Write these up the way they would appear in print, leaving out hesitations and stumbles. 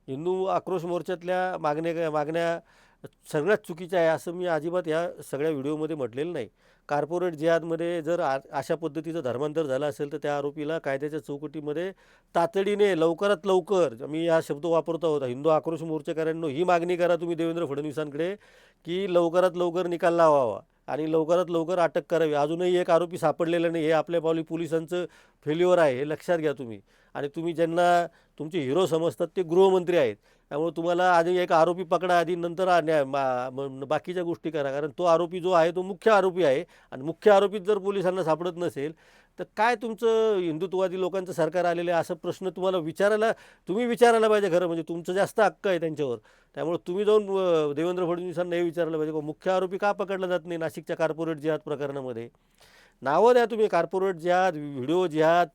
हिंदू आक्रोश मोर्चातल्या मागण्या सगळ्यात चुकीच्या आहे असं मी अजिबात या सगळ्या व्हिडिओमध्ये म्हटलेलं नाही. कार्पोरेट जिहादमध्ये जर अशा पद्धतीचं धर्मांतर झालं असेल तर त्या आरोपीला कायद्याच्या चौकटीमध्ये तातडीने लवकरात लवकर, मी हा शब्द वापरतो होता, हिंदू आक्रोश मोर्चेकऱ्यांनो ही मागणी करा तुम्ही देवेंद्र फडणवीसांकडे की लवकरात लवकर निकाल लावावा आणि लवकरात लवकर अटक करावी. अजूनही एक आरोपी सापडलेला नाही, हे आपल्या पोलिसांचं फेल्युअर आहे, हे लक्षात घ्या तुम्ही. आणि तुम्ही ज्यांना तुमचे हिरो समजतात ते गृहमंत्री आहेत. त्यामुळे तुम्हाला आधी एक आरोपी पकडा, आधी नंतर बाकीच्या गोष्टी करा. कारण तो आरोपी जो आहे तो मुख्य आरोपी आहे आणि मुख्य आरोपीत जर पोलिसांना सापडत नसेल तर काय तुमचं हिंदुत्ववादी लोकांचं सरकार आलेलं आहे, असा प्रश्न तुम्ही विचारायला पाहिजे. खरं म्हणजे तुमचं जास्त हक्क आहे त्यांच्यावर. त्यामुळे तुम्ही जाऊन देवेंद्र फडणवीसांना हे विचारलं पाहिजे की मुख्य आरोपी का पकडला जात नाही नाशिकच्या कार्पोरेट जिहाद प्रकरणामध्ये. नावं द्या तुम्ही, कार्पोरेट जिहाद, व्हिडिओ जिहाद,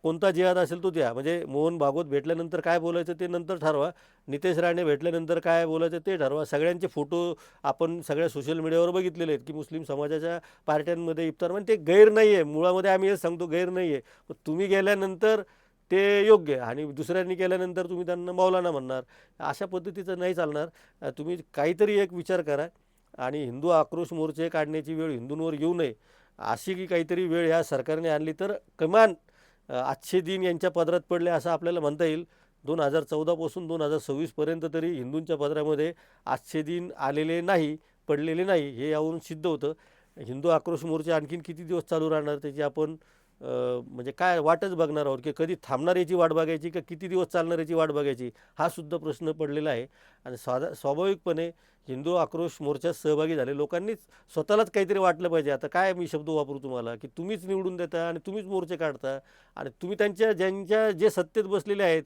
कोणता जिहाद असेल तो द्या. म्हणजे मोहन भागवत भेटल्यानंतर काय बोलायचं ते नंतर ठरवा, नितेश राणे भेटल्यानंतर काय बोलायचं ते ठरवा. सगळ्यांचे फोटो आपण सगळ्या सोशल मीडियावर बघितलेले आहेत की मुस्लिम समाजाच्या पार्ट्यांमध्ये इफ्तार, म्हणजे ते गैर नाही आहे. मुळामध्ये आम्ही हेच सांगतो, गैर नाही आहे. पण तुम्ही गेल्यानंतर ते योग्य आहे आणि दुसऱ्यांनी केल्यानंतर तुम्ही त्यांना मौलाना म्हणणार, अशा पद्धतीचं नाही चालणार. तुम्ही काहीतरी एक विचार करा आणि हिंदू आक्रोश मोर्चे काढण्याची वेळ हिंदूंवर येऊ नये अशी की काहीतरी वेळ ह्या सरकारने आणली तर किमान आजचे दिन यांच्या पदरात पडले असं आपल्याला म्हणता येईल. 2014 पासून 2026 पर्यंत तरी हिंदूंच्या पदरामध्ये आजचे दिन आलेले नाही, पडलेले नाही, हे यावरून सिद्ध होतं. हिंदू आक्रोश मोर्चा आणखीन किती दिवस चालू राहणार त्याची आपण म्हणजे काय वाटच बघणार आहोत की कधी थांबणार याची वाट बघायची का किती दिवस चालणार याची वाट बघायची, हा सुद्धा प्रश्न पडलेला आहे. आणि स्वाभाविकपणे हिंदू आक्रोश मोर्चात सहभागी झाले लोकांनीच स्वतःलाच काहीतरी वाटलं पाहिजे. आता काय मी शब्द वापरू तुम्हाला की तुम्हीच निवडून देता आणि तुम्हीच मोर्चे काढता आणि तुम्ही ज्यांच्या जे सत्तेत बसलेले आहेत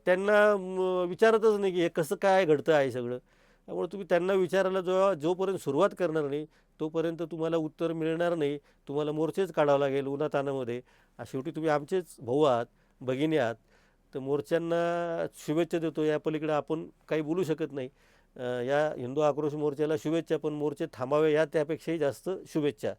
त्यांना विचारतच नाही की हे कसं काय घडतं आहे सगळं. त्यामुळे तुम्ही त्यांना विचारायला जोपर्यंत सुरुवात करणार नाही तोपर्यंत तुम्हाला उत्तर मिळणार नाही. तुम्हाला मोर्चेच काढावं लागेल उन्हातानामध्ये. शेवटी तुम्ही आमचेच भाऊ आहात, भगिनी आहात. तर मोर्चांना शुभेच्छा देतो, या पलीकडे आपण काही बोलू शकत नाही. या हिंदू आक्रोश मोर्चाला शुभेच्छा, पण मोर्चे थांबावे या त्यापेक्षाही जास्त शुभेच्छा.